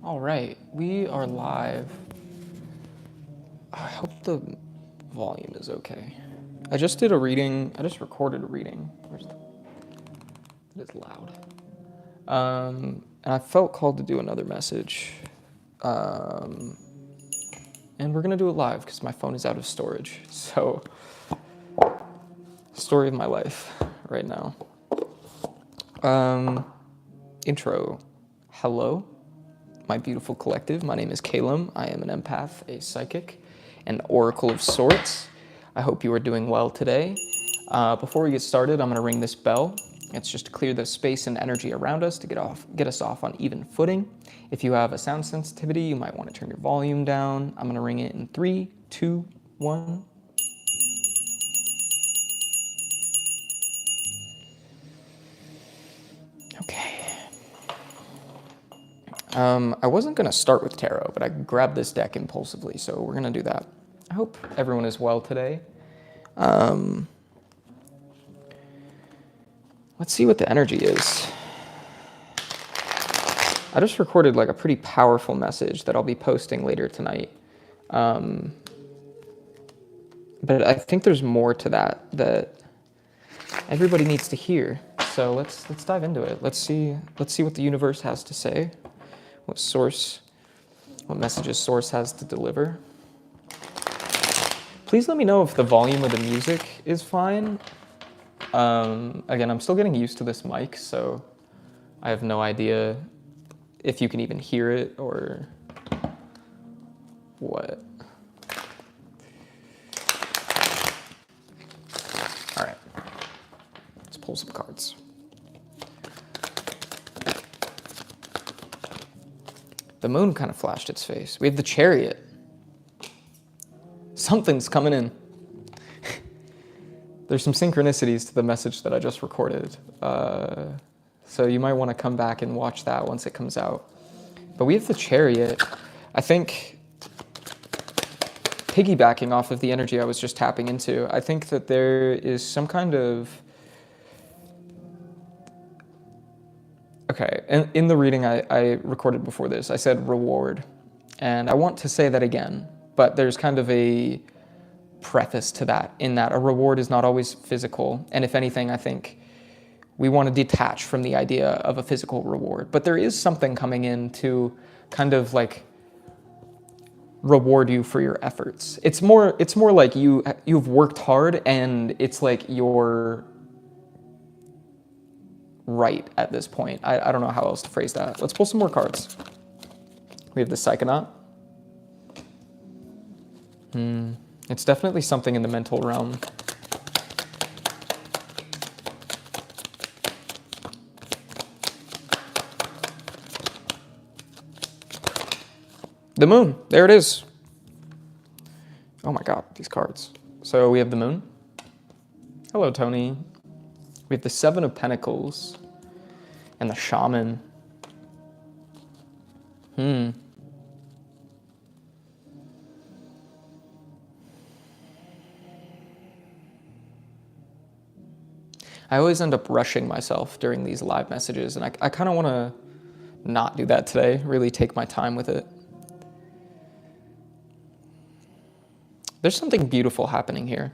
All right, we are live. I hope the volume is okay. I just did a reading. I just recorded a reading. It is loud. And I felt called to do another message. And we're gonna do it live because my phone is out of storage. So, story of my life right now. Intro. Hello, my beautiful collective. My name is Calum. I am an empath, a psychic, an oracle of sorts. I hope you are doing well today. Before we get started, I'm going to ring this bell. It's just to clear the space and energy around us to get us off on even footing. If you have a sound sensitivity, you might want to turn your volume down. I'm going to ring it in 3, 2, 1. Okay. I wasn't going to start with tarot, but I grabbed this deck impulsively, so we're going to do that. I hope everyone is well today. Let's see what the energy is. I just recorded like a pretty powerful message that I'll be posting later tonight. But I think there's more to that everybody needs to hear. So let's dive into it. Let's see what the universe has to say. What messages Source has to deliver. Please let me know if the volume of the music is fine. Again, I'm still getting used to this mic, so I have no idea if you can even hear it or what. All right, let's pull some cards. The moon kind of flashed its face. We have the Chariot. Something's coming in. There's some synchronicities to the message that I just recorded. So you might want to come back and watch that once it comes out. But we have the Chariot. I think, piggybacking off of the energy I was just tapping into, I think that there is some kind of... Okay, in the reading I recorded before this, I said reward. And I want to say that again, but there's kind of a preface to that, in that a reward is not always physical. And if anything, I think we want to detach from the idea of a physical reward. But there is something coming in to kind of like reward you for your efforts. It's more like you've worked hard and it's like you're right at this point. I don't know how else to phrase that. Let's pull some more cards. We have the Psychonaut. It's definitely something in the mental realm. The Moon, there it is. Oh my God, these cards. So we have the Moon. Hello, Tony. We have the Seven of Pentacles and the Shaman. I always end up rushing myself during these live messages, and I kind of want to not do that today, really take my time with it. There's something beautiful happening here.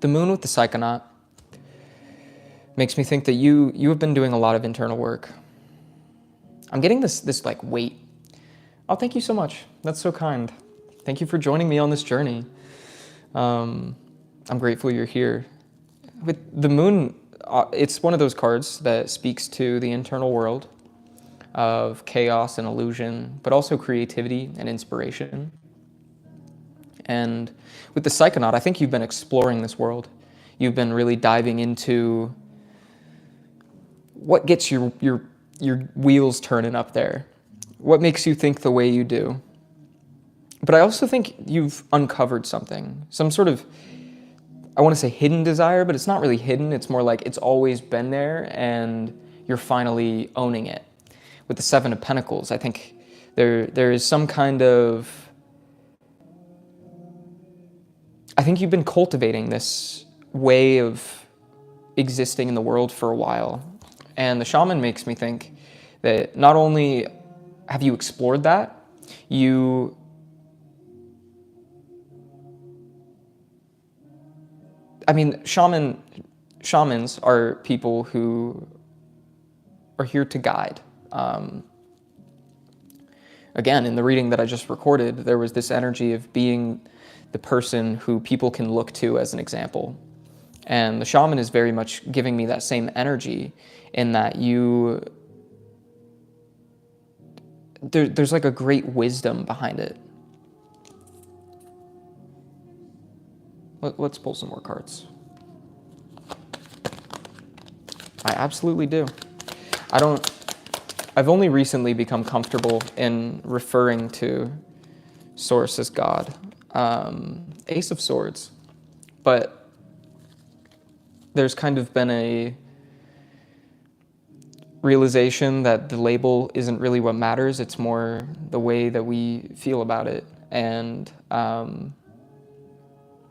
The Moon with the Psychonaut makes me think that you have been doing a lot of internal work. I'm getting this like weight. Oh, thank you so much. That's so kind. Thank you for joining me on this journey. I'm grateful you're here. With the Moon, it's one of those cards that speaks to the internal world of chaos and illusion, but also creativity and inspiration. And with the Psychonaut, I think you've been exploring this world. You've been really diving into what gets your wheels turning up there. What makes you think the way you do? But I also think you've uncovered something, some sort of, I want to say hidden desire, but it's not really hidden. It's more like it's always been there and you're finally owning it. With the Seven of Pentacles, I think there is some kind of, I think you've been cultivating this way of existing in the world for a while. And the shaman makes me think that not only have you explored that, shamans are people who are here to guide. Again, in the reading that I just recorded, there was this energy of being the person who people can look to as an example. And the shaman is very much giving me that same energy in that there's like a great wisdom behind it. Let's pull some more cards. I absolutely do. I've only recently become comfortable in referring to Source as God. Ace of Swords. But there's kind of been a realization that the label isn't really what matters. It's more the way that we feel about it. And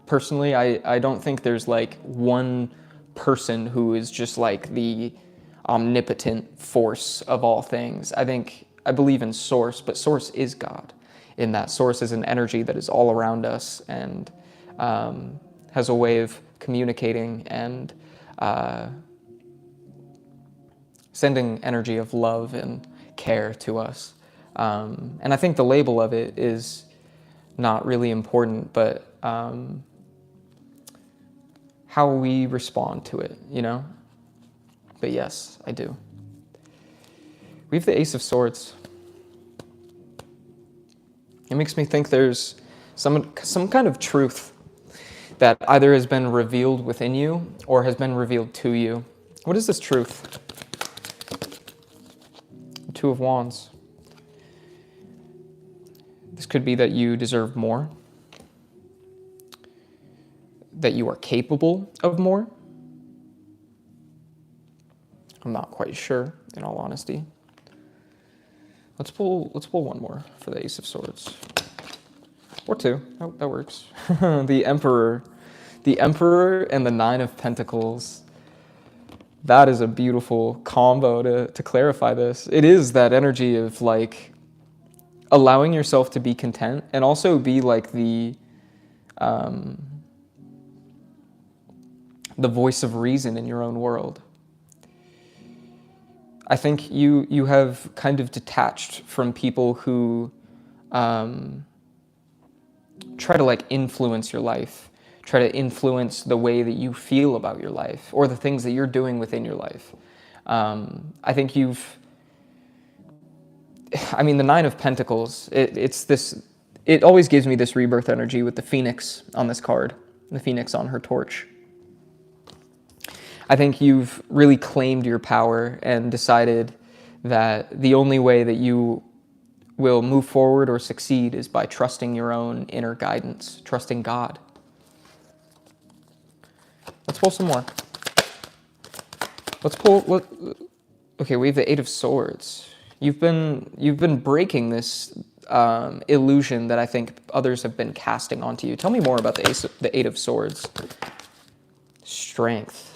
personally, I don't think there's like one person who is just like the omnipotent force of all things. I believe in Source, but Source is God, in that Source is an energy that is all around us and has a way of communicating and sending energy of love and care to us. And I think the label of it is not really important, but how we respond to it, you know? But yes, I do. We have the Ace of Swords. It makes me think there's some kind of truth that either has been revealed within you or has been revealed to you. What is this truth? The Two of Wands. This could be that you deserve more, that you are capable of more. I'm not quite sure, in all honesty. Let's pull one more for the Ace of Swords. Or two. Oh, that works. The Emperor. The Emperor and the Nine of Pentacles. That is a beautiful combo to clarify this. It is that energy of like allowing yourself to be content and also be like the voice of reason in your own world. I think you have kind of detached from people who try to like influence your life, try to influence the way that you feel about your life or the things that you're doing within your life. I think the Nine of Pentacles, it always gives me this rebirth energy with the Phoenix on this card, the Phoenix on her torch. I think you've really claimed your power and decided that the only way that you will move forward or succeed is by trusting your own inner guidance, trusting God. Let's pull some more. Okay, we have the Eight of Swords. You've been breaking this illusion that I think others have been casting onto you. Tell me more about the Eight of Swords. Strength.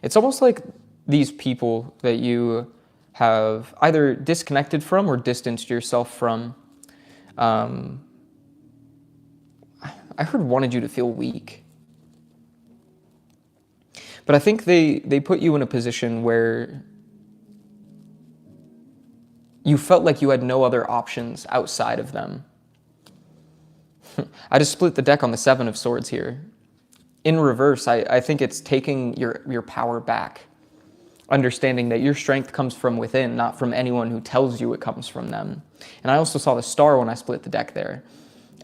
It's almost like these people that you have either disconnected from or distanced yourself from. I heard wanted you to feel weak. But I think they put you in a position where you felt like you had no other options outside of them. I just split the deck on the Seven of Swords here. In reverse, I think it's taking your power back. Understanding that your strength comes from within, not from anyone who tells you it comes from them. And I also saw the star when I split the deck there.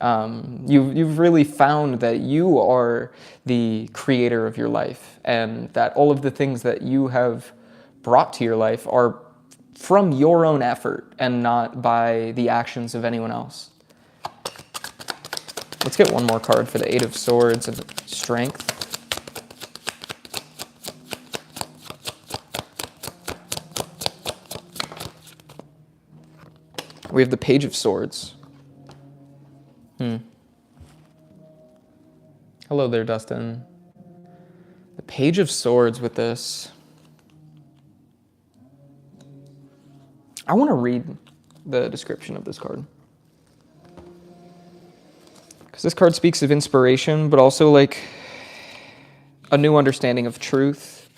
You've really found that you are the creator of your life and that all of the things that you have brought to your life are from your own effort and not by the actions of anyone else. Let's get one more card for the Eight of Swords and Strength. We have the Page of Swords. Hello there, Dustin. The Page of Swords with this. I want to read the description of this card. Because this card speaks of inspiration, but also like a new understanding of truth,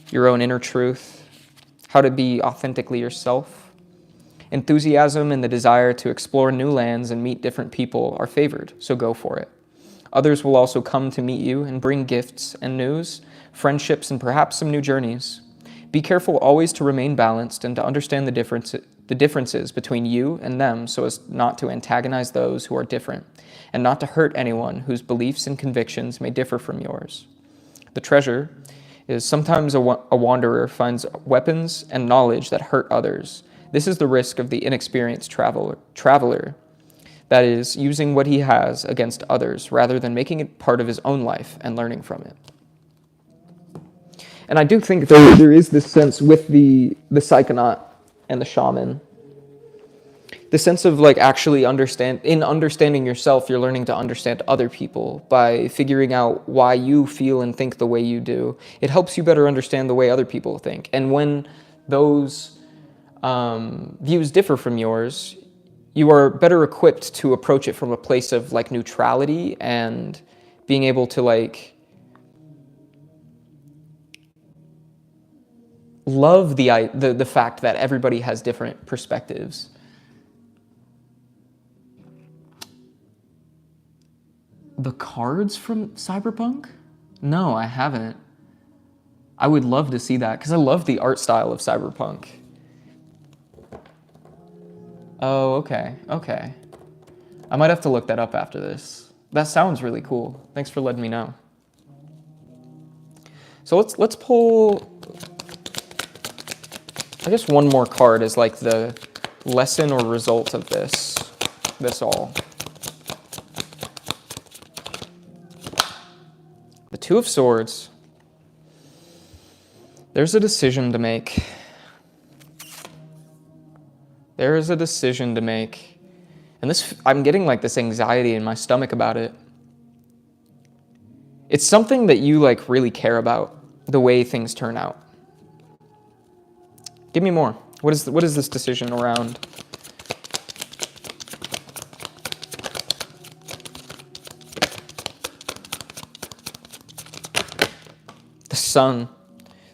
your own inner truth, how to be authentically yourself. Enthusiasm and the desire to explore new lands and meet different people are favored, so go for it. Others will also come to meet you and bring gifts and news, friendships, and perhaps some new journeys. Be careful always to remain balanced and to understand the differences between you and them so as not to antagonize those who are different, and not to hurt anyone whose beliefs and convictions may differ from yours. The treasure is sometimes a wanderer finds weapons and knowledge that hurt others. This is the risk of the inexperienced traveler, that is, using what he has against others rather than making it part of his own life and learning from it. And I do think there is this sense with the psychonaut and the shaman, the sense of like actually understanding yourself, you're learning to understand other people by figuring out why you feel and think the way you do. It helps you better understand the way other people think. And when those views differ from yours, you are better equipped to approach it from a place of like neutrality and being able to like love the fact that everybody has different perspectives. The cards from Cyberpunk? No, I haven't. I would love to see that because I love the art style of Cyberpunk. Oh, okay. I might have to look that up after this. That sounds really cool. Thanks for letting me know. So let's pull, I guess, one more card as like the lesson or result of this all. The Two of Swords. There's a decision to make. There is a decision to make. And this, I'm getting like this anxiety in my stomach about it. It's something that you like really care about, the way things turn out. Give me more. What is this decision around? The Sun.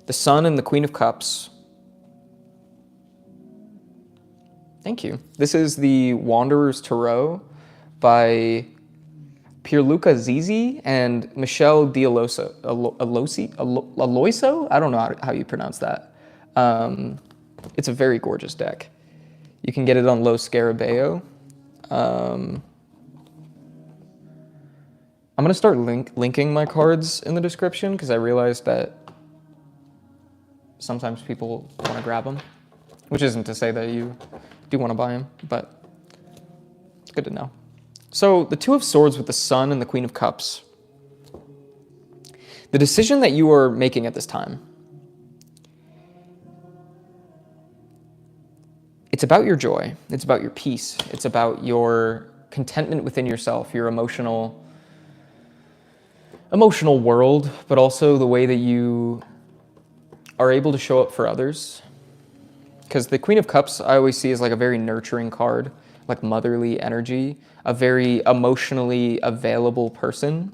The Sun and the Queen of Cups. Thank you. This is the Wanderer's Tarot by Pierluca Zizi and Michelle D'Aloiso. Aloiso? I don't know how you pronounce that. It's a very gorgeous deck. You can get it on Lo Scarabeo. I'm going to start linking my cards in the description because I realized that sometimes people want to grab them, which isn't to say that you do want to buy them, but it's good to know. So the Two of Swords with the Sun and the Queen of Cups. The decision that you are making at this time, it's about your joy, it's about your peace, it's about your contentment within yourself, your emotional world, but also the way that you are able to show up for others. Because the Queen of Cups I always see as like a very nurturing card, like motherly energy, a very emotionally available person.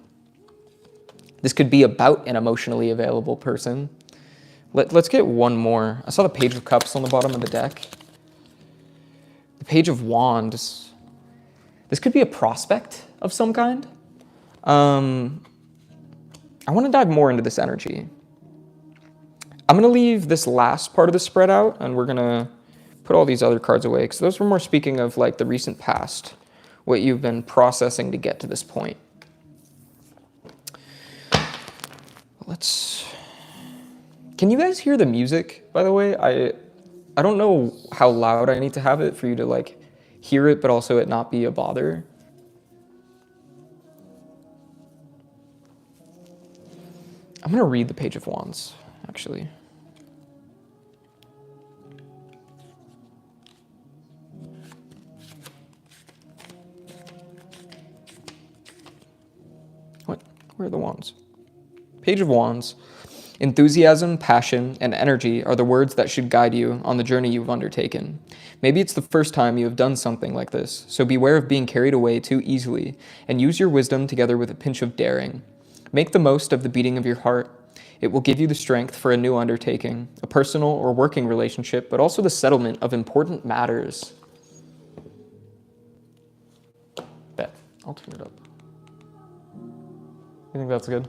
This could be about an emotionally available person. Let's get one more. I saw the Page of Cups on the bottom of the deck. The Page of Wands. This could be a prospect of some kind. I want to dive more into this energy. I'm going to leave this last part of the spread out, and we're going to put all these other cards away, because those were more speaking of like the recent past, what you've been processing to get to this point. Can you guys hear the music, by the way? I don't know how loud I need to have it for you to like hear it, but also it not be a bother. I'm going to read the Page of Wands, actually. What? Where are the wands? Page of Wands. Enthusiasm, passion, and energy are the words that should guide you on the journey you've undertaken. Maybe it's the first time you have done something like this, so beware of being carried away too easily, and use your wisdom together with a pinch of daring. Make the most of the beating of your heart. It will give you the strength for a new undertaking, a personal or working relationship, but also the settlement of important matters. Bet. I'll turn it up. You think that's good?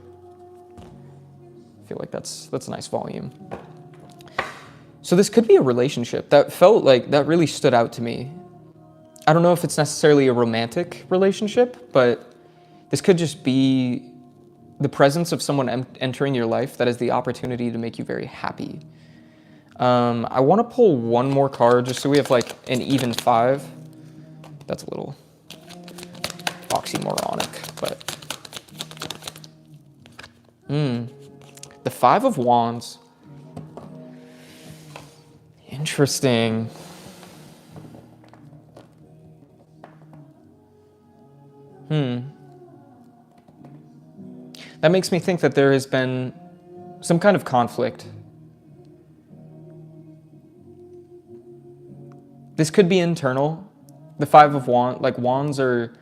I feel like that's a nice volume. So this could be a relationship. That really stood out to me. I don't know if it's necessarily a romantic relationship, but this could just be the presence of someone entering your life that has the opportunity to make you very happy. I want to pull one more card just so we have like an even 5. That's a little oxymoronic, but... The 5 of Wands. Interesting. That makes me think that there has been some kind of conflict. This could be internal. The 5 of Wands, like wands are,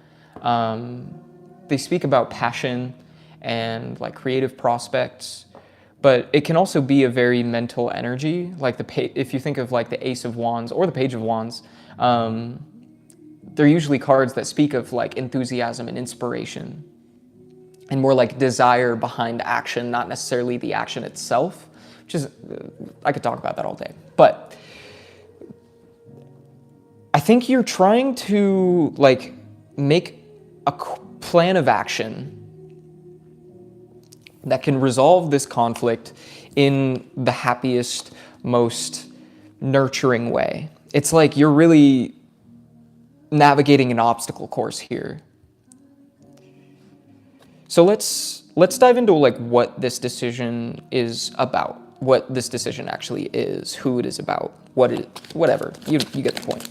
they speak about passion and like creative prospects, but it can also be a very mental energy. Like if you think of like the Ace of Wands or the Page of Wands, they're usually cards that speak of like enthusiasm and inspiration and more like desire behind action, not necessarily the action itself, which is, I could talk about that all day. But I think you're trying to like make a plan of action that can resolve this conflict in the happiest, most nurturing way. It's like you're really navigating an obstacle course here. So let's dive into like what this decision is about, what this decision actually is, who it is about, whatever. You get the point.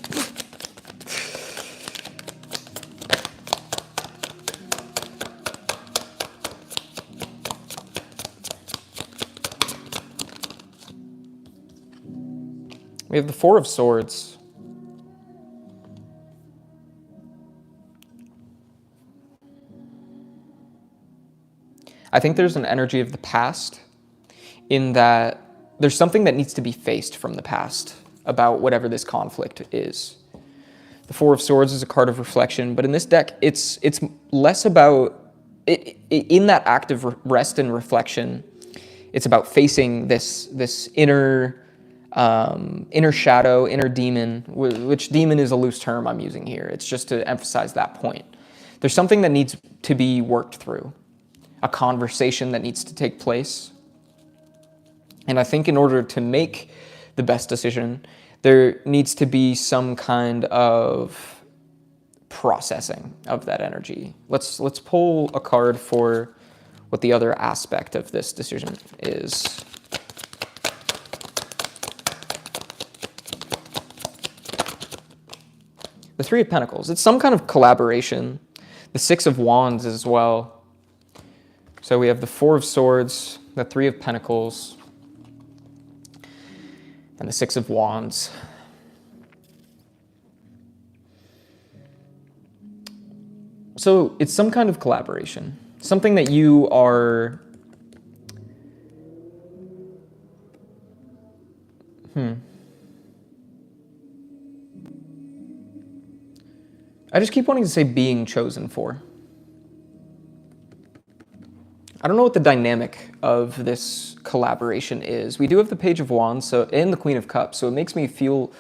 We have the 4 of Swords. I think there's an energy of the past in that there's something that needs to be faced from the past about whatever this conflict is. The 4 of Swords is a card of reflection, but in this deck, it's less about, in that act of rest and reflection, it's about facing this inner shadow, inner demon, which demon is a loose term I'm using here. It's just to emphasize that point. There's something that needs to be worked through, a conversation that needs to take place. And I think in order to make the best decision, there needs to be some kind of processing of that energy. Let's pull a card for what the other aspect of this decision is. The 3 of Pentacles, it's some kind of collaboration. The 6 of Wands as well. So we have the 4 of Swords, the 3 of Pentacles, and the 6 of Wands. So it's some kind of collaboration, something that you are... I just keep wanting to say being chosen for. I don't know what the dynamic of this collaboration is. We do have the Page of Wands and the Queen of Cups, so it makes me feel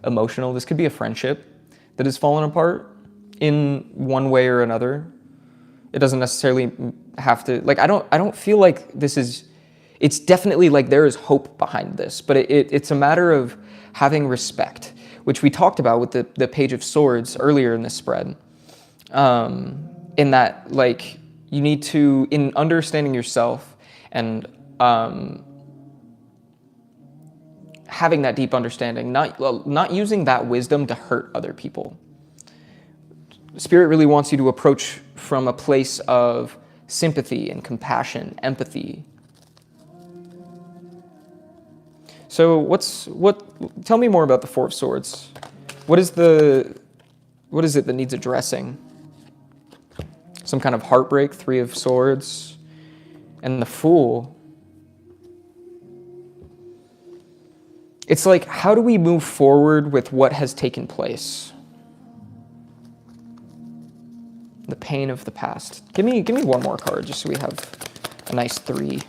emotional. This could be a friendship that has fallen apart in one way or another. It doesn't necessarily have to, like, I don't feel like this is, it's definitely like there is hope behind this, but it's a matter of having respect, which we talked about with the Page of Swords earlier in this spread. In that, like, you need to, in understanding yourself and having that deep understanding, not using that wisdom to hurt other people. Spirit really wants you to approach from a place of sympathy and compassion, empathy. So tell me more about the Four of Swords. What is it that needs addressing? Some kind of heartbreak, Three of Swords, and the Fool. It's like, how do we move forward with what has taken place? The pain of the past. Give me one more card, just so we have a nice 3.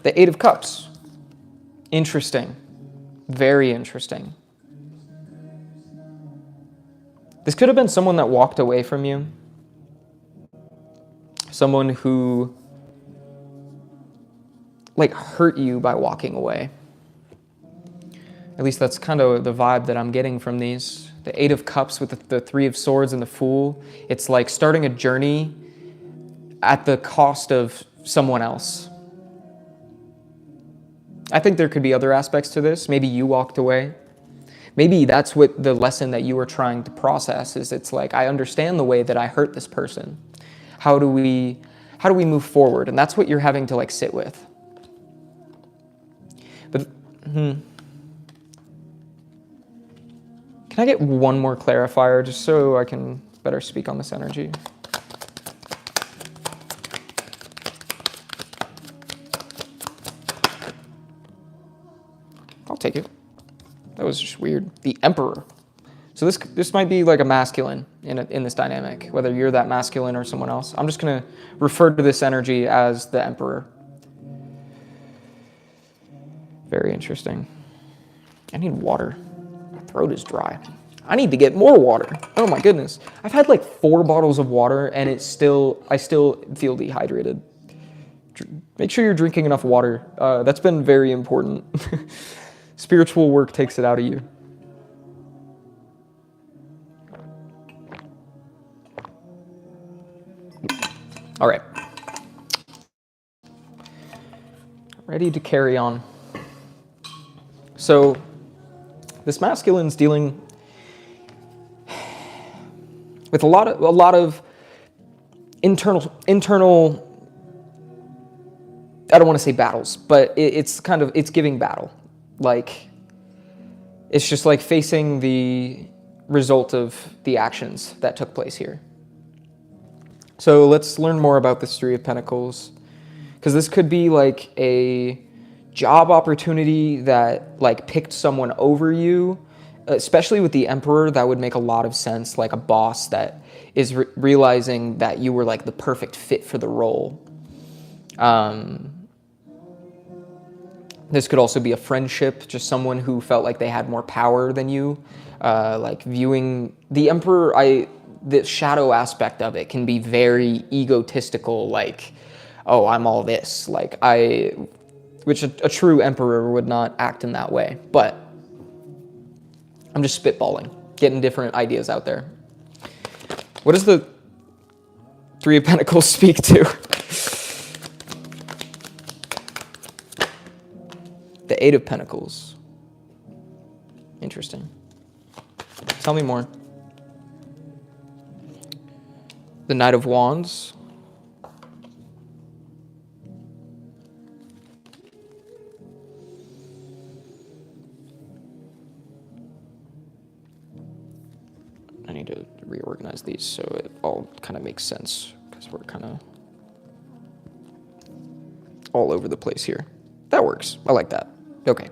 The Eight of Cups. Interesting. Very interesting. This could have been someone that walked away from you. Someone who hurt you by walking away. At least that's kind of the vibe that I'm getting from these. The Eight of Cups with the Three of Swords and the Fool. It's like starting a journey at the cost of someone else. I think there could be other aspects to this. Maybe you walked away. Maybe that's what the lesson that you were trying to process is. It's like, I understand the way that I hurt this person. How do we move forward? And that's what you're having to sit with. But, Can I get one more clarifier just so I can better speak on this energy? I'll take it. That was just weird. The Emperor. So this might be like a masculine in this dynamic, whether you're that masculine or someone else. I'm just going to refer to this energy as the Emperor. Very interesting. I need water. My throat is dry. I need to get more water. Oh my goodness. I've had 4 bottles of water and I still feel dehydrated. Make sure you're drinking enough water. That's been very important. Spiritual work takes it out of you. All right. Ready to carry on. So this masculine's dealing with a lot of internal, I don't want to say battles, but it's giving battle. It's just facing the result of the actions that took place here. So let's learn more about this Three of Pentacles, because this could be a job opportunity that picked someone over you, especially with the Emperor. That would make a lot of sense, a boss that is realizing that you were the perfect fit for the role. This could also be a friendship, just someone who felt like they had more power than you. Viewing the Emperor, the shadow aspect of it can be very egotistical, oh, I'm all this. Which a true Emperor would not act in that way. But I'm just spitballing, getting different ideas out there. What does the Three of Pentacles speak to? The Eight of Pentacles. Interesting. Tell me more. The Knight of Wands. I need to reorganize these so it all kind of makes sense, because we're kind of all over the place here. That works. I like that. Okay.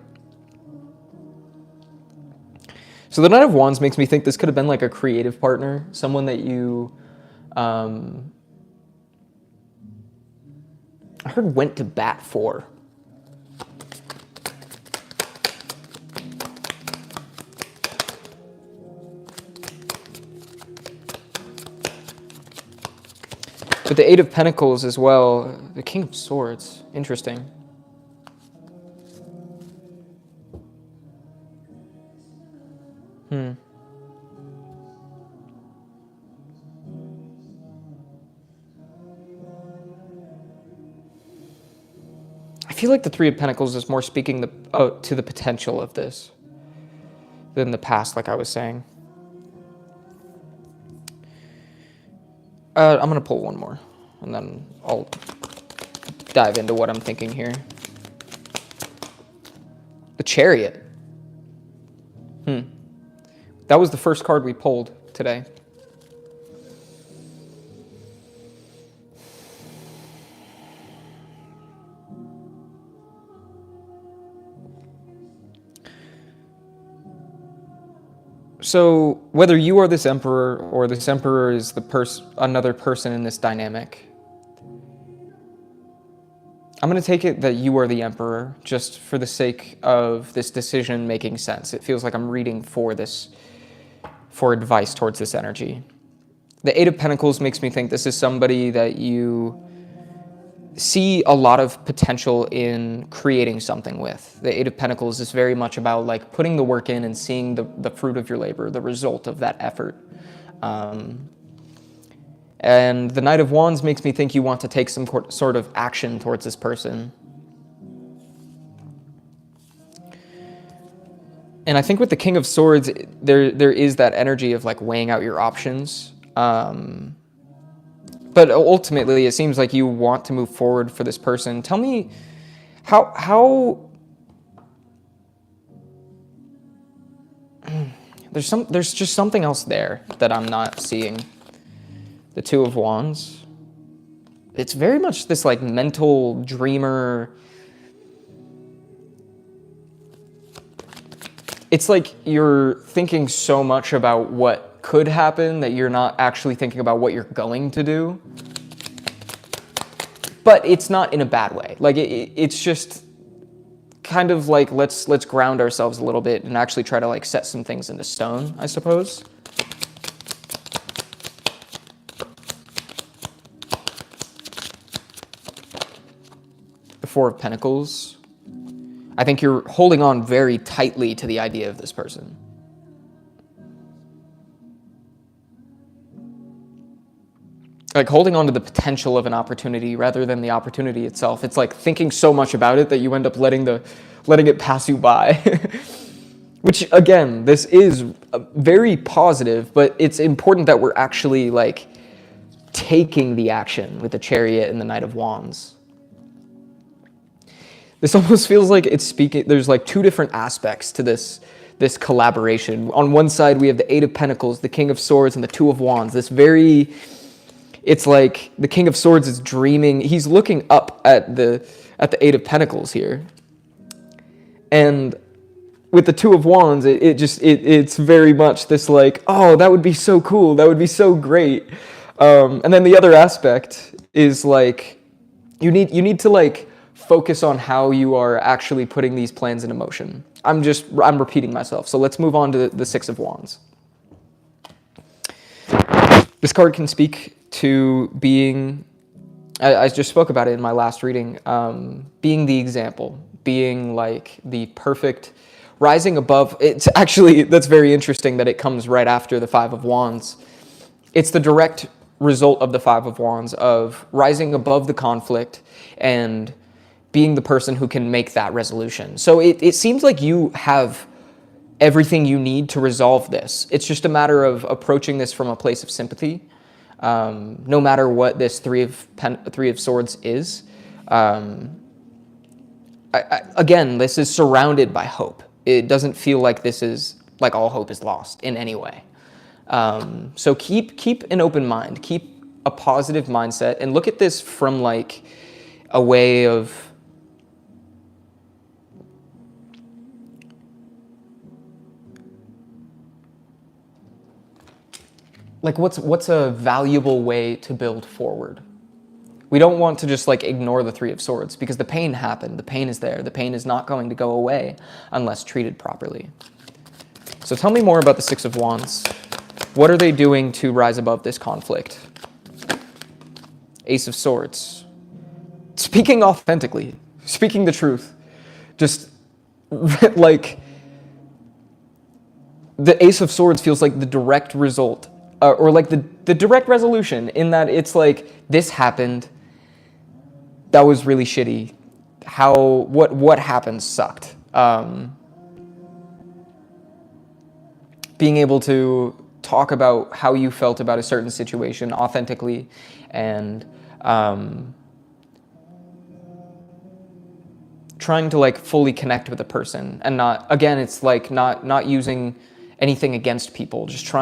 So the Knight of Wands makes me think this could have been a creative partner, someone that you, I heard went to bat for. But the Eight of Pentacles as well, the King of Swords, interesting. I feel like the Three of Pentacles is more speaking to the potential of this than the past, like I was saying. I'm going to pull one more, and then I'll dive into what I'm thinking here. The Chariot. That was the first card we pulled today. So whether you are this emperor or this emperor is another person in this dynamic, I'm going to take it that you are the emperor just for the sake of this decision making sense. It feels like I'm reading for advice towards this energy. The Eight of Pentacles makes me think this is somebody that you see a lot of potential in creating something with. The Eight of Pentacles is very much about like putting the work in and seeing the fruit of your labor, the result of that effort. And the Knight of Wands makes me think you want to take some sort of action towards this person. And I think with the King of Swords, there is that energy of like weighing out your options. But ultimately, it seems like you want to move forward for this person. Tell me how there's just something else there that I'm not seeing. The Two of Wands. It's very much this like mental dreamer. It's like you're thinking so much about what could happen that you're not actually thinking about what you're going to do. But it's not in a bad way. Like it's just kind of like let's ground ourselves a little bit and actually try to like set some things into stone, I suppose. The Four of Pentacles. I think you're holding on very tightly to the idea of this person. Like holding on to the potential of an opportunity rather than the opportunity itself. It's like thinking so much about it that you end up letting it pass you by. Which again, this is very positive, but it's important that we're actually like taking the action with the Chariot and the Knight of Wands. This almost feels like it's speaking, there's like two different aspects to this collaboration. On one side, we have the Eight of Pentacles, the King of Swords, and the Two of Wands. It's like the King of Swords is dreaming. He's looking up at the Eight of Pentacles here. And with the Two of Wands, it's very much this like, oh, that would be so cool. That would be so great. And then the other aspect is like, you need to like focus on how you are actually putting these plans into motion. I'm repeating myself. So let's move on to the Six of Wands. This card can speak to being, I just spoke about it in my last reading, being the example, being like the perfect, rising above. It's actually, that's very interesting that it comes right after the Five of Wands. It's the direct result of the Five of Wands of rising above the conflict and being the person who can make that resolution. So it seems like you have everything you need to resolve this. It's just a matter of approaching this from a place of sympathy. No matter what this Three of Swords is. Again, this is surrounded by hope. It doesn't feel like this is like all hope is lost in any way. So keep an open mind, keep a positive mindset, and look at this from like a way of like what's a valuable way to build forward. We don't want to just like ignore the Three of Swords because the pain happened, the pain is there, the pain is not going to go away unless treated properly. So tell me more about the Six of Wands. What are they doing to rise above this conflict? Ace of Swords. Speaking authentically, speaking the truth. Just like the Ace of Swords feels like the direct result or like the direct resolution in that it's like this happened. That was really shitty. What happened sucked. Being able to talk about how you felt about a certain situation authentically, and trying to like fully connect with a person, and not, again, it's like not using anything against people, just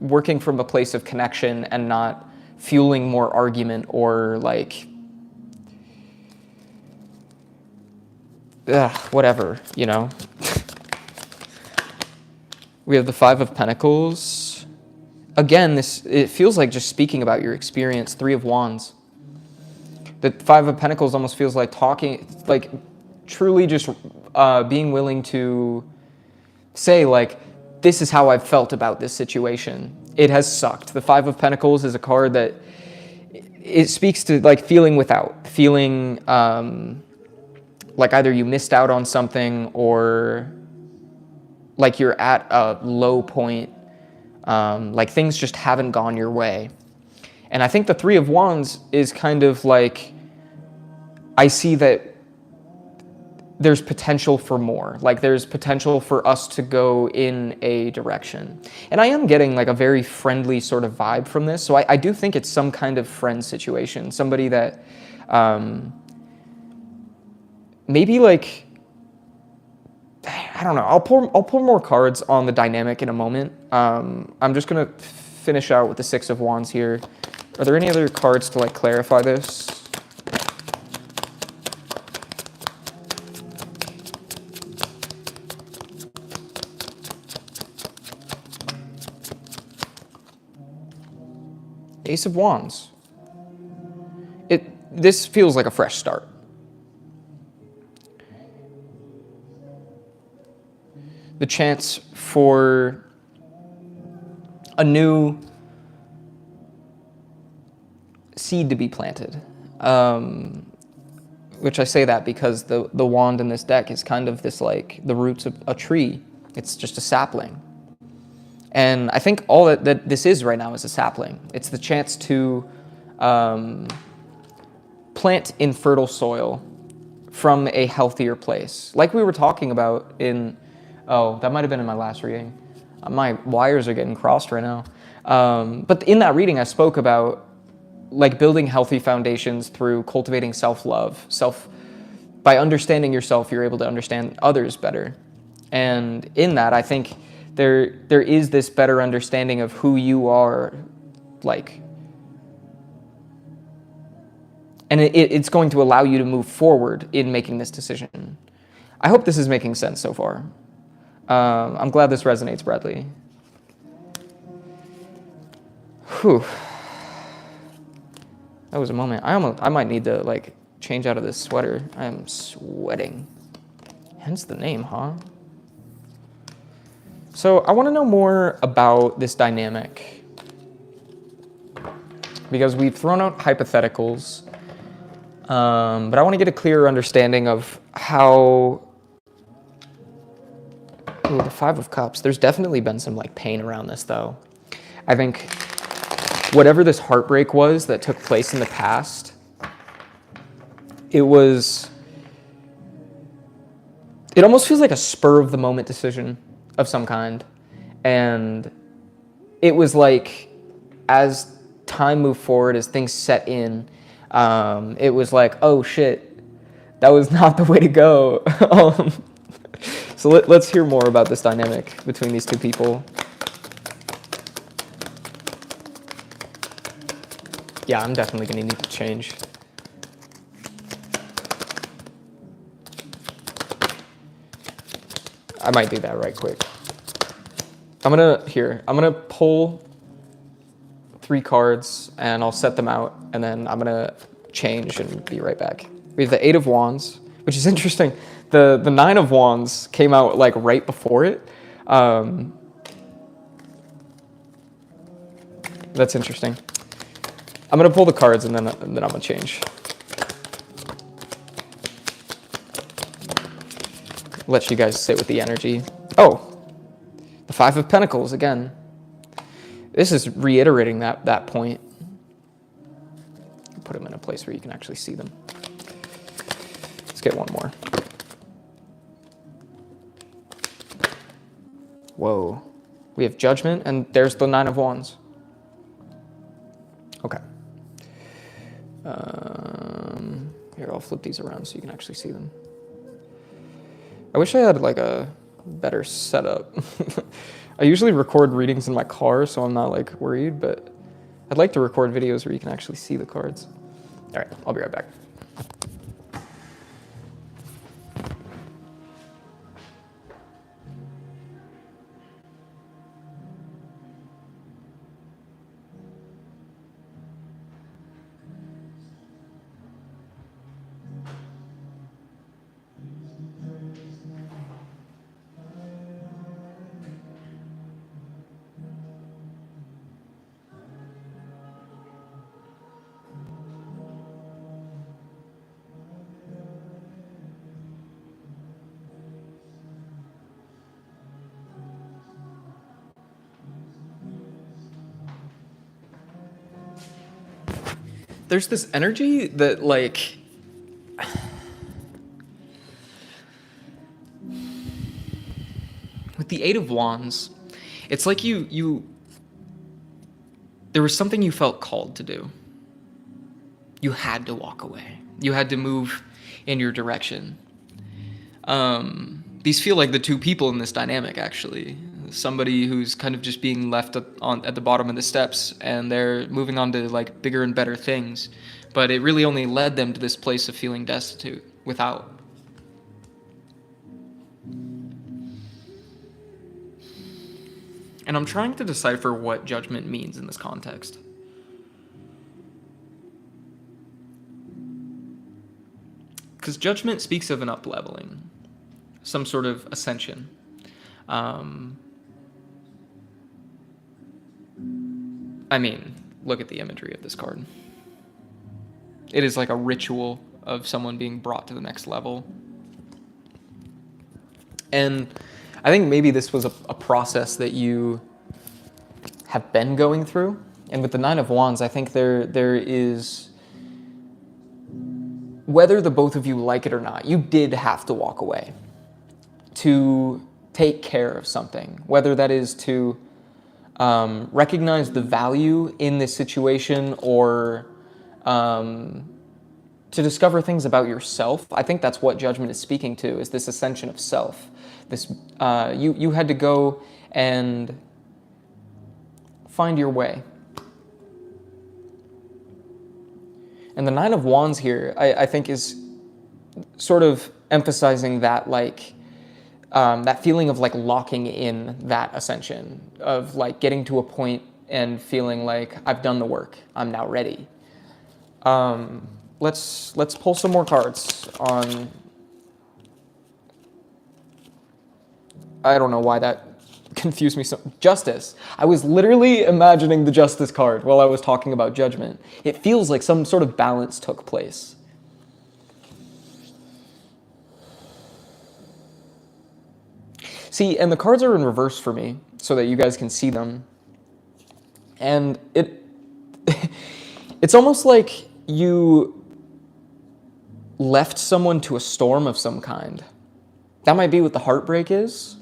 working from a place of connection and not fueling more argument or like whatever, you know. We have the Five of Pentacles. Again, it feels like just speaking about your experience. Three of Wands. The Five of Pentacles almost feels like talking, like truly just being willing to say, like, this is how I've felt about this situation. It has sucked. The Five of Pentacles is a card that it speaks to like feeling without, feeling like either you missed out on something or like you're at a low point, like things just haven't gone your way. And I think the Three of Wands is kind of like, I see that there's potential for more. Like there's potential for us to go in a direction. And I am getting like a very friendly sort of vibe from this. So I do think it's some kind of friend situation. Somebody that maybe like, I don't know. I'll pull more cards on the dynamic in a moment. I'm just gonna finish out with the Six of Wands here. Are there any other cards to like clarify this? Ace of Wands. This feels like a fresh start. The chance for a new seed to be planted. Which I say that because the wand in this deck is kind of this like the roots of a tree. It's just a sapling. And I think all that this is right now is a sapling. It's the chance to plant in fertile soil from a healthier place. Like we were talking about in, oh, that might have been in my last reading. My wires are getting crossed right now. But in that reading, I spoke about like building healthy foundations through cultivating self-love. By understanding yourself, you're able to understand others better. And in that, I think there is this better understanding of who you are, like, and it's going to allow you to move forward in making this decision. I hope this is making sense so far. I'm glad this resonates, Bradley. Whew. That was a moment. I might need to like change out of this sweater. I am sweating. Hence the name, huh? So I want to know more about this dynamic because we've thrown out hypotheticals, but I want to get a clearer understanding of how. Ooh, the Five of Cups. There's definitely been some like pain around this though. I think whatever this heartbreak was that took place in the past, it almost feels like a spur of the moment decision of some kind. And it was like, as time moved forward, as things set in, it was like, oh shit, that was not the way to go. So let's hear more about this dynamic between these two people. Yeah, I'm definitely gonna need to change. I might do that right quick. I'm gonna pull 3 cards and I'll set them out and then I'm gonna change and be right back. We have the Eight of Wands, which is interesting. The Nine of Wands came out like right before it. That's interesting. I'm gonna pull the cards and then I'm gonna change. Let you guys sit with the energy. Oh, the Five of Pentacles again. This is reiterating that point. Put them in a place where you can actually see them. Let's get one more. Whoa. We have Judgment, and there's the Nine of Wands. Okay. Here, I'll flip these around so you can actually see them. I wish I had like a better setup. I usually record readings in my car, so I'm not like worried, but I'd like to record videos where you can actually see the cards. All right, I'll be right back. There's this energy that like with the Eight of Wands, it's like you there was something you felt called to do. You had to walk away. You had to move in your direction. These feel like the two people in this dynamic, actually. Somebody who's kind of just being left at the bottom of the steps, and they're moving on to like bigger and better things. But it really only led them to this place of feeling destitute, without. And I'm trying to decipher what Judgment means in this context. Because Judgment speaks of an up-leveling, some sort of ascension. I mean, look at the imagery of this card. It is like a ritual of someone being brought to the next level. And I think maybe this was a process that you have been going through. And with the Nine of Wands, I think there is, whether the both of you like it or not, you did have to walk away to take care of something, whether that is to recognize the value in this situation or to discover things about yourself. I think that's what Judgment is speaking to, is this ascension of self. This you had to go and find your way. And the Nine of Wands here, I think, is sort of emphasizing that, like, that feeling of like locking in that ascension, of like getting to a point and feeling like I've done the work, I'm now ready. Let's pull some more cards on. I don't know why that confused me so. Justice. I was literally imagining the Justice card while I was talking about Judgment. It feels like some sort of balance took place. See, and the cards are in reverse for me so that you guys can see them. And it's almost like you left someone to a storm of some kind. That might be what the heartbreak is.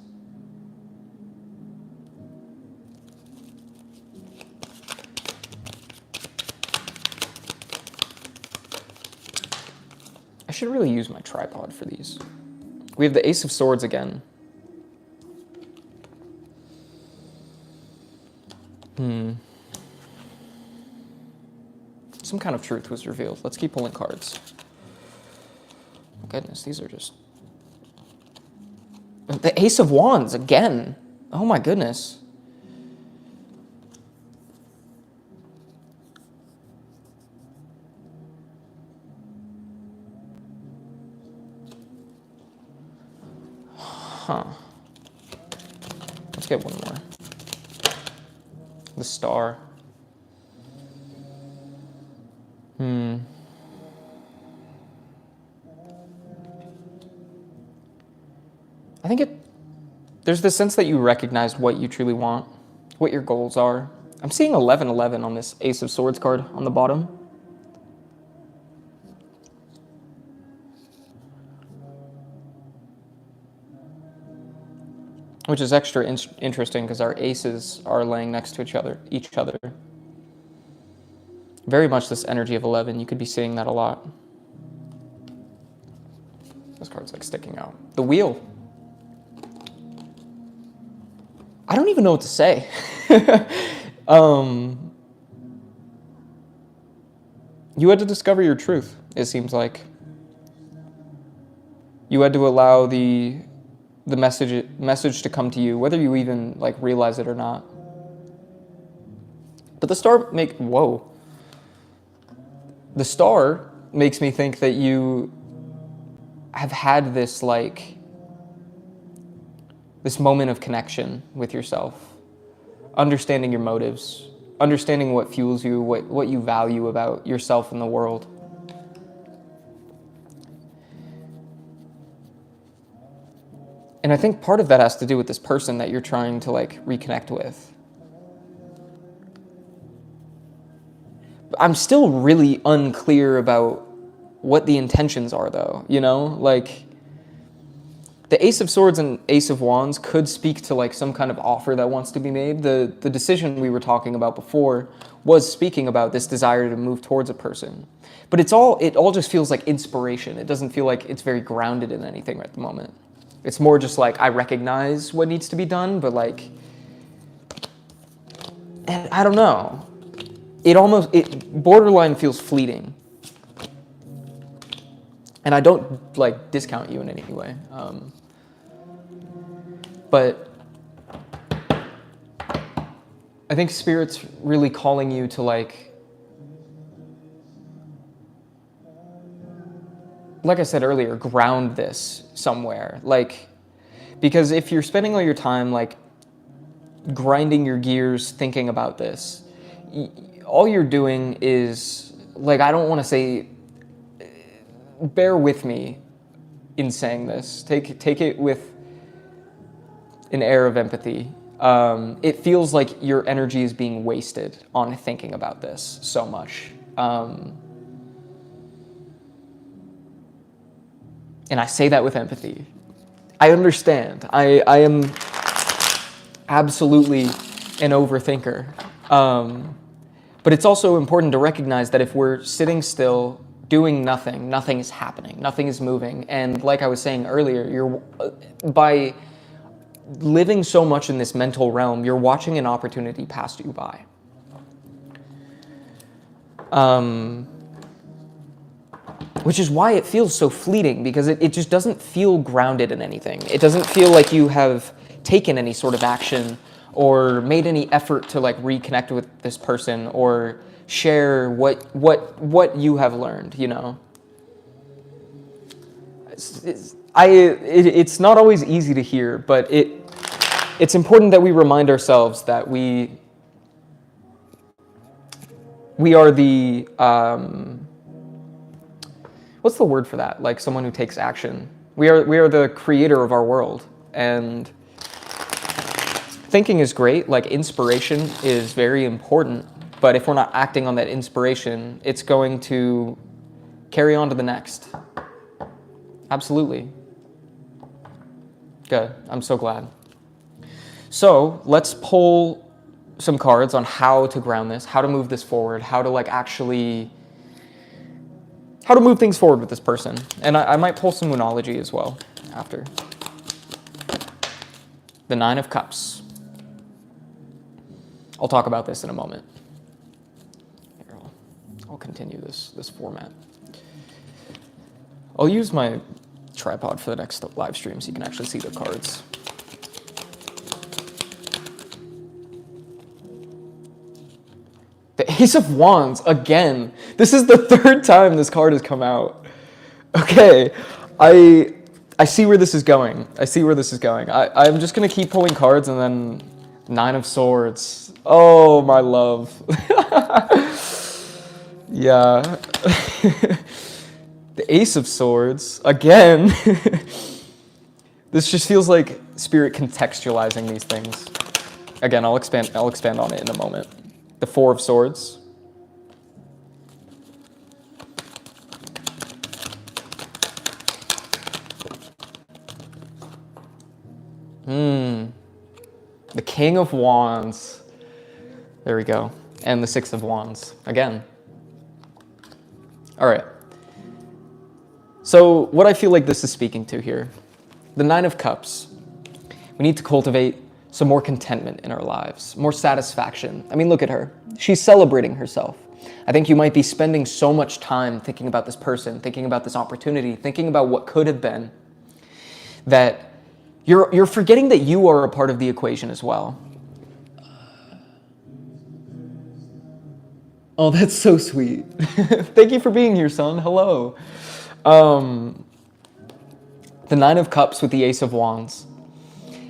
I should really use my tripod for these. We have the Ace of Swords again. Some kind of truth was revealed. Let's keep pulling cards. Oh, goodness, these are just... The Ace of Wands again. Oh my goodness. Huh. Let's get one more. The Star. I think there's this sense that you recognize what you truly want, what your goals are. I'm seeing 1111 on this Ace of Swords card on the bottom. which is extra interesting because our aces are laying next to each other. Very much this energy of 11. You could be seeing that a lot. This card's like sticking out. The wheel. I don't even know what to say. You had to discover your truth, it seems like. You had to allow the message to come to you, whether you even like realize it or not. But the star The star makes me think that you have had this moment of connection with yourself, understanding your motives, understanding what fuels you, what you value about yourself and the world. And I think part of that has to do with this person that you're trying to reconnect with. I'm still really unclear about what the intentions are, though, you know? The Ace of Swords and Ace of Wands could speak to some kind of offer that wants to be made. The decision we were talking about before was speaking about this desire to move towards a person. But it all just feels like inspiration. It doesn't feel like it's very grounded in anything at the moment. It's more just I recognize what needs to be done, but and I don't know. It borderline feels fleeting. And I don't discount you in any way. But I think Spirit's really calling you to like I said earlier, ground this somewhere. Because if you're spending all your time grinding your gears thinking about this, all you're doing is I don't want to say, bear with me in saying this. Take it with an air of empathy. It feels like your energy is being wasted on thinking about this so much. And I say that with empathy. I understand. I am absolutely an overthinker. But it's also important to recognize that if we're sitting still, doing nothing, nothing is happening, nothing is moving. And like I was saying earlier, by living so much in this mental realm, you're watching an opportunity pass you by. Which is why it feels so fleeting, because it just doesn't feel grounded in anything. It doesn't feel like you have taken any sort of action or made any effort to reconnect with this person or share what you have learned, you know? It's not always easy to hear, but it's important that we remind ourselves that we are the... what's the word for that? Someone who takes action. We are the creator of our world, and thinking is great. Inspiration is very important, but if we're not acting on that inspiration, it's going to carry on to the next. Absolutely. Good. I'm so glad. So let's pull some cards on how to ground this, how to move this forward, how to how to move things forward with this person. And I might pull some Moonology as well after. The Nine of Cups. I'll talk about this in a moment. Here, I'll continue this format. I'll use my tripod for the next live stream so you can actually see the cards. The Ace of Wands, again. This is the third time this card has come out. Okay, I see where this is going. I'm just going to keep pulling cards, and then Nine of Swords. Oh, my love. Yeah. The Ace of Swords, again. This just feels like Spirit contextualizing these things. Again, I'll expand on it in a moment. The Four of Swords. King of Wands. There we go. And the Six of Wands again. All right. So what I feel like this is speaking to here, the Nine of Cups. We need to cultivate some more contentment in our lives, more satisfaction. I mean, look at her. She's celebrating herself. I think you might be spending so much time thinking about this person, thinking about this opportunity, thinking about what could have been, that you're forgetting that you are a part of the equation as well. Oh, that's so sweet. Thank you for being here, son. Hello. The Nine of Cups with the Ace of Wands.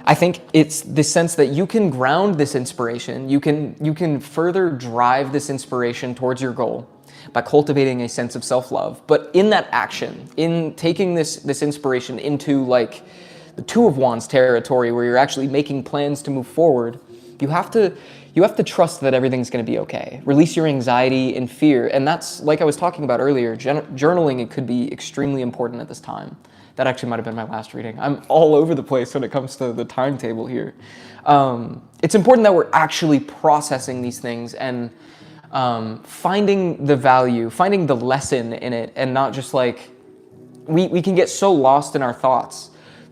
I think it's the sense that you can ground this inspiration, you can further drive this inspiration towards your goal by cultivating a sense of self-love. But in that action, in taking this inspiration into like the Two of Wands territory where you're actually making plans to move forward, you have to trust that everything's going to be okay. Release your anxiety and fear. And that's, like I was talking about earlier, journaling, it could be extremely important at this time. That actually might have been my last reading. I'm all over the place when it comes to the timetable here. It's important that we're actually processing these things and finding the value, finding the lesson in it, and not just like, we can get so lost in our thoughts.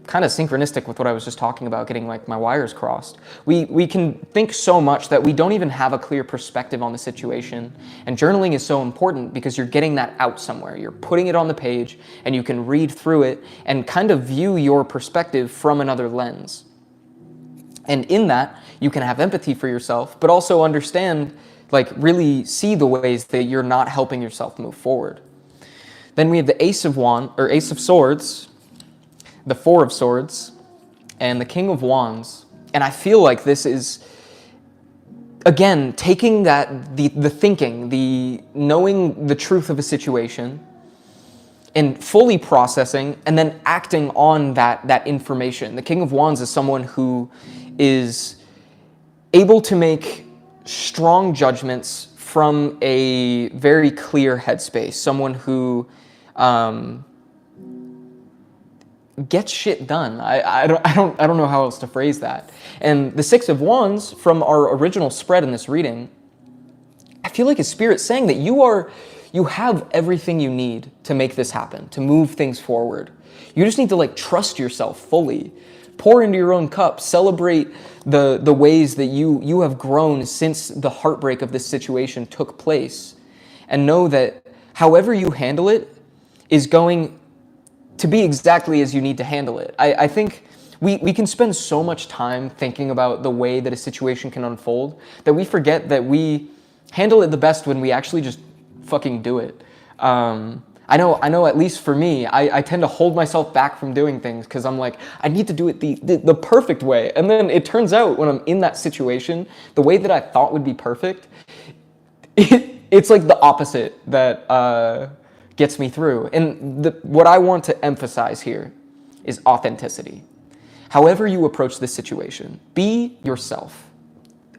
Kind of synchronistic with what I was just talking about, getting like my wires crossed. We can think so much that we don't even have a clear perspective on the situation. And journaling is so important because you're getting that out somewhere. You're putting it on the page and you can read through it and kind of view your perspective from another lens. And in that, you can have empathy for yourself, but also understand, like really see the ways that you're not helping yourself move forward. Then we have the Ace of Swords, the Four of Swords, and the King of Wands. And I feel like this is, again, taking that, the thinking, the knowing the truth of a situation, and fully processing, and then acting on that information. The King of Wands is someone who is able to make strong judgments from a very clear headspace. Someone who gets shit done. I don't know how else to phrase that. And the Six of Wands from our original spread in this reading, I feel like a spirit saying that you have everything you need to make this happen, to move things forward. You just need to like trust yourself fully. Pour into your own cup, celebrate the ways that you have grown since the heartbreak of this situation took place, and know that however you handle it is going to be exactly as you need to handle it. I think we can spend so much time thinking about the way that a situation can unfold that we forget that we handle it the best when we actually just fucking do it. I know at least for me, I tend to hold myself back from doing things because I'm like, I need to do it the perfect way. And then it turns out when I'm in that situation, the way that I thought would be perfect, it's like the opposite that gets me through. And what I want to emphasize here is authenticity. However you approach this situation, be yourself.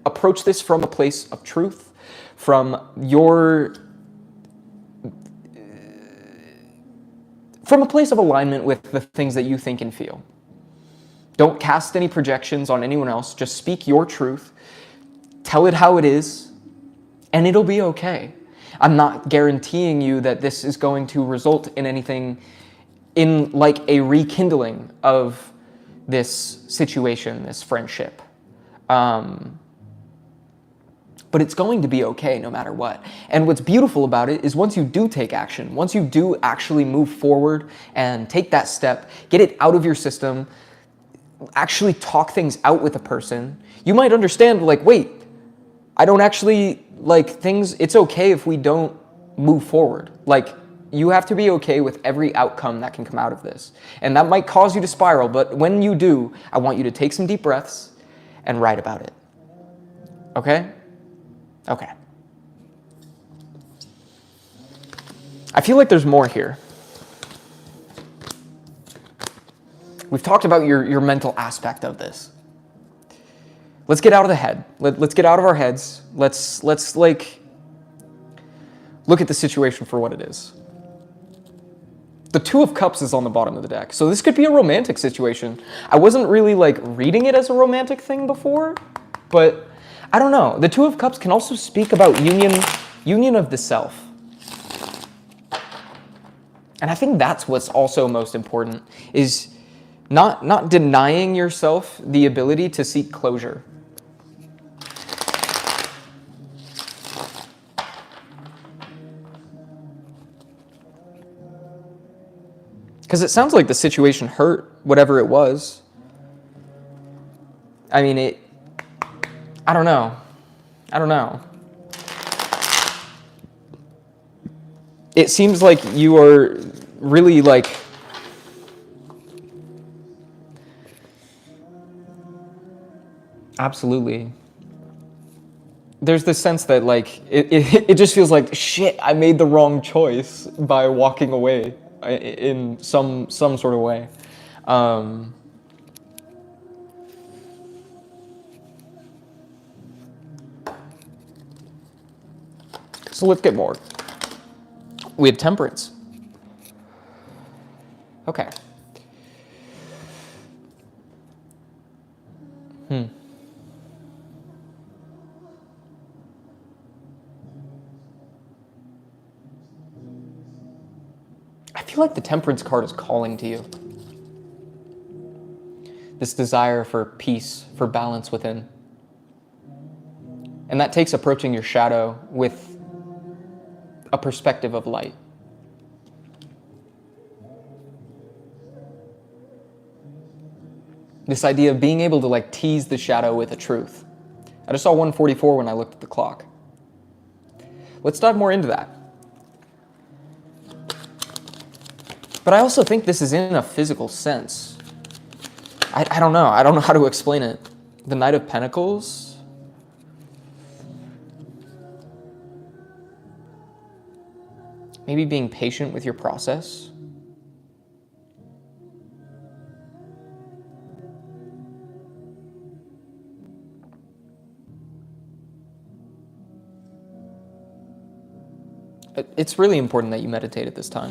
Approach this from a place of truth, from a place of alignment with the things that you think and feel. Don't cast any projections on anyone else. Just speak your truth. Tell it how it is, and it'll be okay. I'm not guaranteeing you that this is going to result in anything in like a rekindling of this situation, this friendship. But it's going to be okay no matter what. And what's beautiful about it is once you do take action, once you do actually move forward and take that step, get it out of your system, actually talk things out with a person, you might understand like, wait, I don't actually like things, it's okay if we don't move forward. Like, you have to be okay with every outcome that can come out of this. And that might cause you to spiral, but when you do, I want you to take some deep breaths and write about it. Okay? Okay. I feel like there's more here. We've talked about your mental aspect of this. Let's get out of the head. Let's get out of our heads. Let's like look at the situation for what it is. The Two of Cups is on the bottom of the deck. So this could be a romantic situation. I wasn't really like reading it as a romantic thing before, But I don't know. The Two of Cups can also speak about union of the self. And I think that's what's also most important, is not denying yourself the ability to seek closure. Because it sounds like the situation hurt, whatever it was. I mean, I don't know. It seems like you are really like, absolutely. There's this sense that like, it just feels like, shit, I made the wrong choice by walking away in some sort of way. So let's get more. We have Temperance. Okay. I feel like the Temperance card is calling to you. This desire for peace, for balance within. And that takes approaching your shadow with a perspective of light. This idea of being able to like tease the shadow with a truth. I just saw 1:44 when I looked at the clock. Let's dive more into that. But I also think this is in a physical sense. I don't know. I don't know how to explain it. The Knight of Pentacles. Maybe being patient with your process. It's really important that you meditate at this time.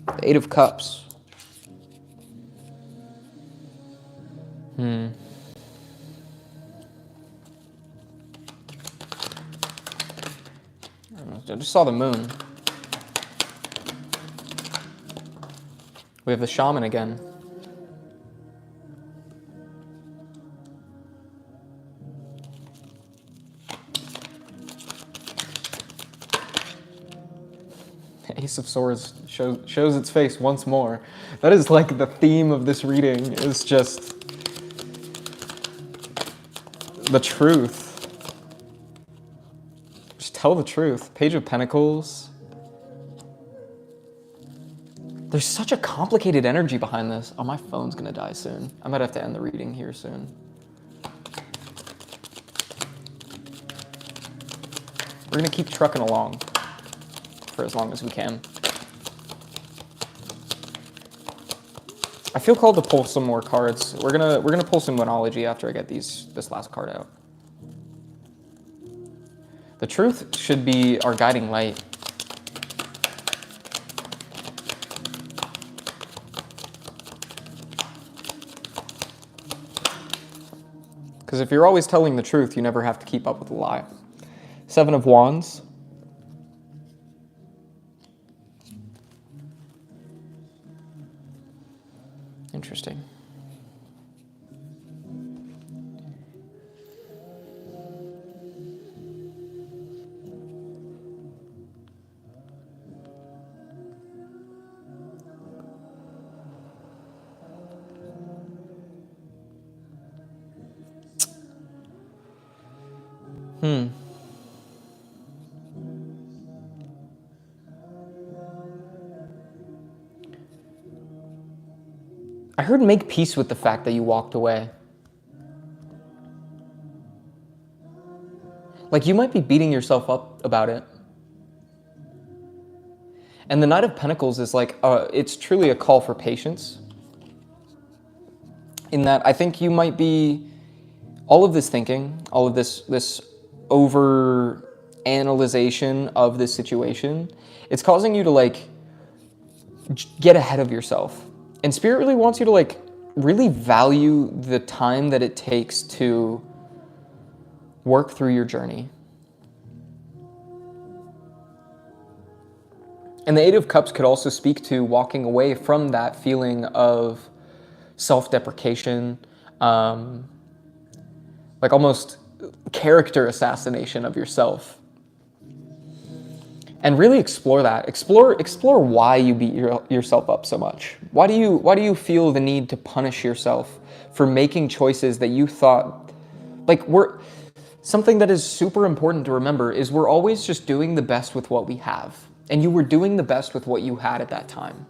The Eight of Cups. I just saw the moon. We have the Shaman again. Ace of Swords shows its face once more. That is like the theme of this reading, is just the truth. Just tell the truth. Page of Pentacles. There's such a complicated energy behind this. Oh, my phone's gonna die soon. I might have to end the reading here soon. We're gonna keep trucking along for as long as we can. I feel called to pull some more cards. We're gonna pull some Monology after I get this last card out. The truth should be our guiding light. Because if you're always telling the truth, you never have to keep up with the lie. Seven of Wands. Interesting. I heard make peace with the fact that you walked away. Like you might be beating yourself up about it. And the Knight of Pentacles is like, it's truly a call for patience. In that I think you might be, all of this thinking, all of this over analyzation of this situation, it's causing you to like get ahead of yourself And Spirit really wants you to like really value the time that it takes to work through your journey. And the Eight of Cups could also speak to walking away from that feeling of self-deprecation, like almost character assassination of yourself. And really explore that. Explore why you beat yourself up so much. Why do you feel the need to punish yourself for making choices that you thought, like, something that is super important to remember is we're always just doing the best with what we have. And you were doing the best with what you had at that time.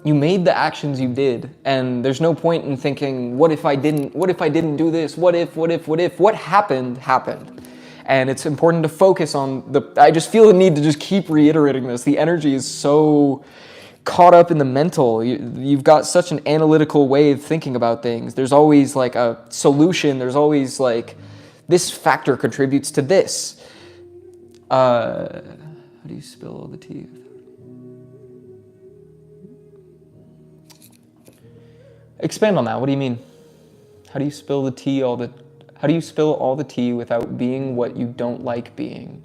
You made the actions you did, and there's no point in thinking, what if I didn't do this? What happened? And it's important to focus on I just feel the need to just keep reiterating this. The energy is so caught up in the mental. You've got such an analytical way of thinking about things. There's always like a solution. There's always like, this factor contributes to this. How do you spill all the tea? Expand on that. What do you mean? How do you spill the tea how do you spill all the tea without being what you don't like being?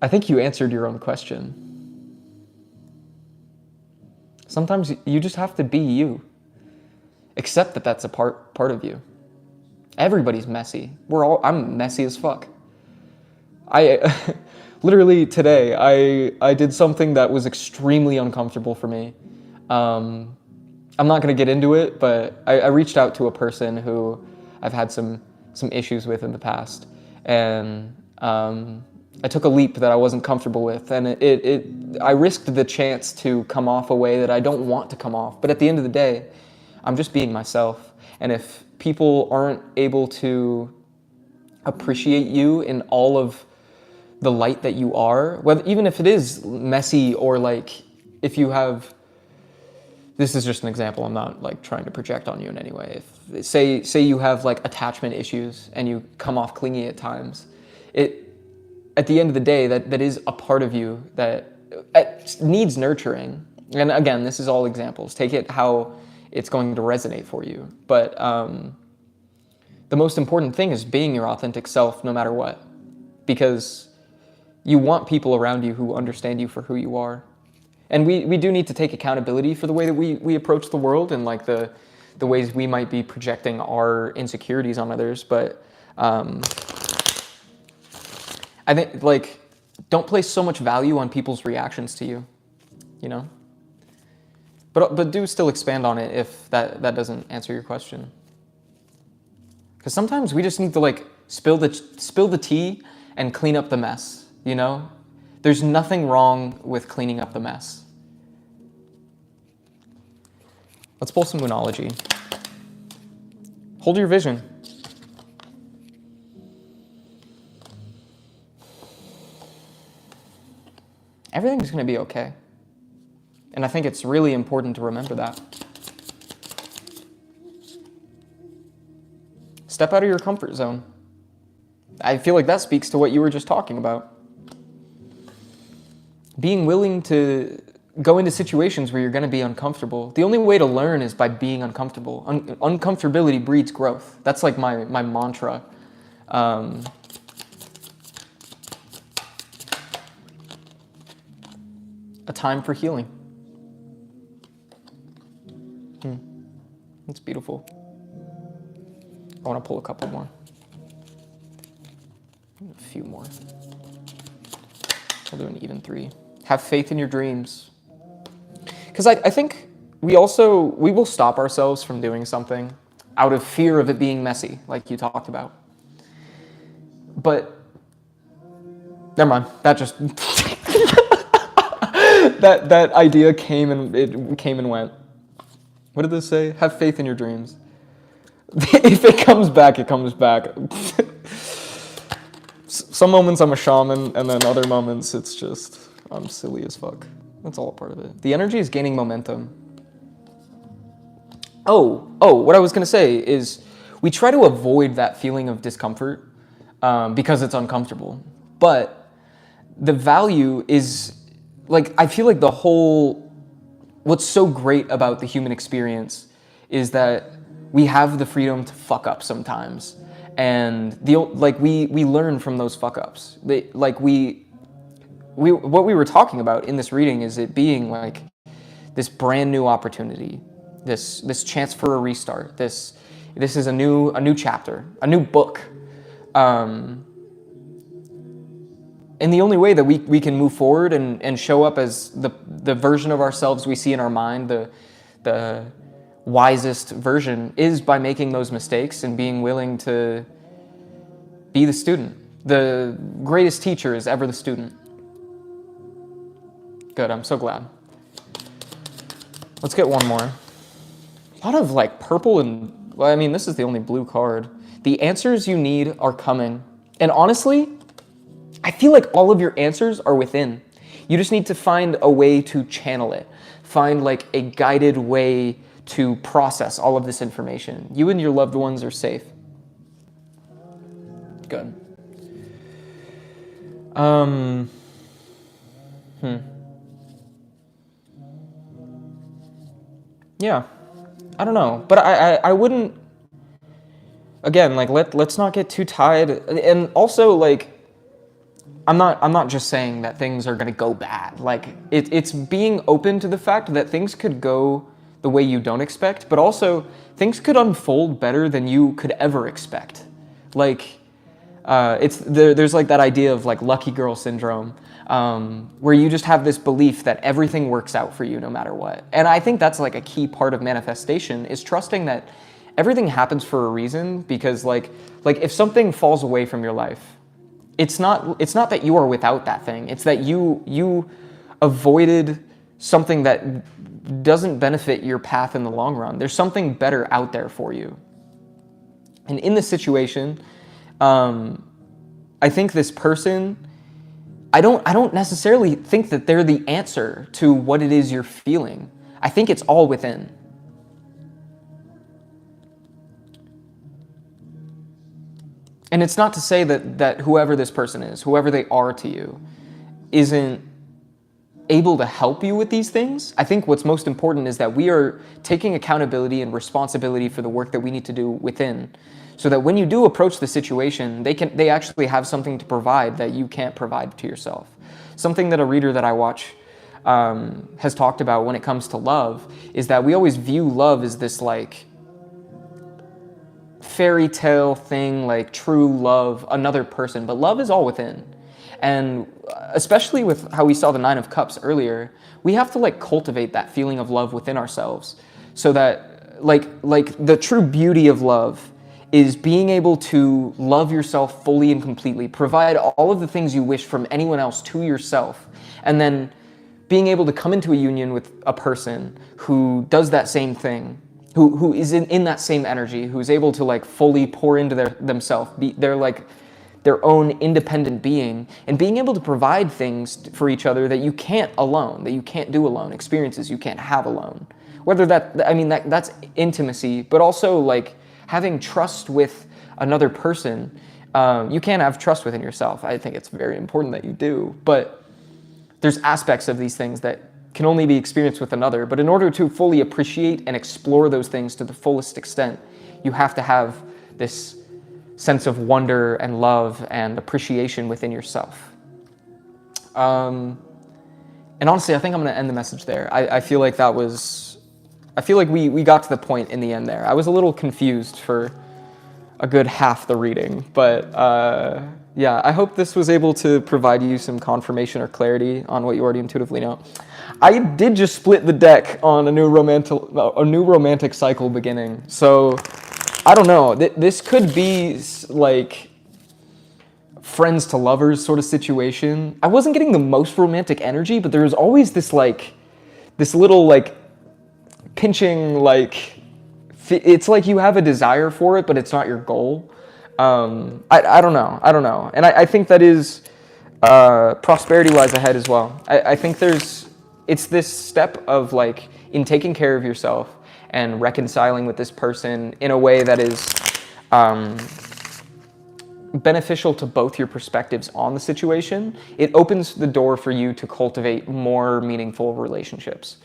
I think you answered your own question. Sometimes you just have to be you. Accept that that's a part of you. Everybody's messy. I'm messy as fuck. Literally today, I did something that was extremely uncomfortable for me. I'm not gonna get into it, but I reached out to a person who I've had some issues with in the past, and I took a leap that I wasn't comfortable with, and I risked the chance to come off a way that I don't want to come off. But at the end of the day, I'm just being myself, and if people aren't able to appreciate you in all of the light that you are, even if it is messy, or like if you have, this is just an example, I'm not like trying to project on you in any way. If say you have like attachment issues and you come off clingy at times, at the end of the day, that is a part of you that needs nurturing. And again, this is all examples. Take it how it's going to resonate for you. But the most important thing is being your authentic self no matter what, because you want people around you who understand you for who you are. And we do need to take accountability for the way that we approach the world, and like the ways we might be projecting our insecurities on others. But I think, like, don't place so much value on people's reactions to you, you know? But do still expand on it if that doesn't answer your question. Because sometimes we just need to like spill the tea and clean up the mess, you know? There's nothing wrong with cleaning up the mess. Let's pull some Moonology. Hold your vision. Everything's going to be okay. And I think it's really important to remember that. Step out of your comfort zone. I feel like that speaks to what you were just talking about. Being willing to go into situations where you're going to be uncomfortable. The only way to learn is by being uncomfortable. Uncomfortability breeds growth. That's like my mantra. A time for healing. That's beautiful. I want to pull a couple more. A few more. I'll do an even 3. Have faith in your dreams. Because I think we will stop ourselves from doing something out of fear of it being messy, like you talked about. But, never mind, that just, that idea came and went. What did this say? Have faith in your dreams. If it comes back, it comes back. Some moments I'm a shaman, and then other moments it's just, I'm silly as fuck. That's all a part of it. The energy is gaining momentum. Oh, what I was going to say is we try to avoid that feeling of discomfort because it's uncomfortable. But the value is, like, I feel like what's so great about the human experience is that we have the freedom to fuck up sometimes. And we learn from those fuck ups. What we were talking about in this reading is it being like this brand new opportunity, this chance for a restart. This is a new chapter, a new book. And the only way that we can move forward and show up as the version of ourselves we see in our mind, the wisest version, is by making those mistakes and being willing to be the student. The greatest teacher is ever the student. Good, I'm so glad. Let's get one more. A lot of like purple and, well, I mean, this is the only blue card. The answers you need are coming. And honestly, I feel like all of your answers are within. You just need to find a way to channel it. Find like a guided way to process all of this information. You and your loved ones are safe. Good. Yeah, I don't know, but I wouldn't, again, like, let's not get too tied. And also, like, I'm not just saying that things are gonna go bad. Like, it's being open to the fact that things could go the way you don't expect, but also things could unfold better than you could ever expect. Like, there's like that idea of like lucky girl syndrome, where you just have this belief that everything works out for you no matter what. And I think that's like a key part of manifestation, is trusting that everything happens for a reason. Because like if something falls away from your life, it's not that you are without that thing. It's that you avoided something that doesn't benefit your path in the long run. There's something better out there for you. And in this situation, I think this person, I don't necessarily think that they're the answer to what it is you're feeling. I think it's all within. And it's not to say that whoever this person is, whoever they are to you, isn't able to help you with these things. I think what's most important is that we are taking accountability and responsibility for the work that we need to do within, so that when you do approach the situation, they actually have something to provide that you can't provide to yourself. Something that a reader that I watch has talked about when it comes to love is that we always view love as this like fairy tale thing, like true love, another person, but love is all within. And especially with how we saw the Nine of Cups earlier, we have to like cultivate that feeling of love within ourselves, so that like the true beauty of love is being able to love yourself fully and completely, provide all of the things you wish from anyone else to yourself, and then being able to come into a union with a person who does that same thing, who is in that same energy, who's able to like fully pour into themselves, they're like their own independent being, and being able to provide things for each other that you can't alone, that you can't do alone, experiences you can't have alone. Whether that's intimacy, but also like having trust with another person. You can't have trust within yourself. I think it's very important that you do, but there's aspects of these things that can only be experienced with another. But in order to fully appreciate and explore those things to the fullest extent, you have to have this sense of wonder and love and appreciation within yourself. And honestly, I think I'm going to end the message there. I feel like we got to the point in the end there. I was a little confused for a good half the reading, but yeah, I hope this was able to provide you some confirmation or clarity on what you already intuitively know. I did just split the deck on a new romantic cycle beginning, so I don't know. This could be like friends to lovers sort of situation. I wasn't getting the most romantic energy, but there was always this little like pinching, like it's like you have a desire for it, but it's not your goal. I don't know. And I think that is prosperity lies ahead as well. I think it's this step of like in taking care of yourself and reconciling with this person in a way that is beneficial to both your perspectives on the situation. It opens the door for you to cultivate more meaningful relationships.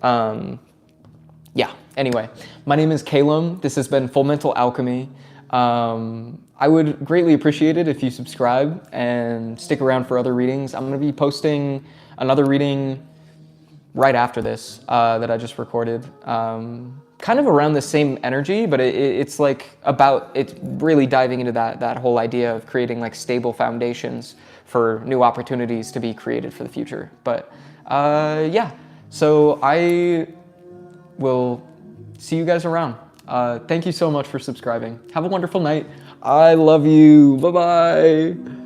Yeah, anyway, my name is Calum. This has been Full Mental Alchemy. I would greatly appreciate it if you subscribe and stick around for other readings. I'm going to be posting another reading right after this that I just recorded. Kind of around the same energy, but it's like it's really diving into that whole idea of creating like stable foundations for new opportunities to be created for the future. But yeah, so I will see you guys around. Thank you so much for subscribing. Have a wonderful night. I love you. Bye-bye.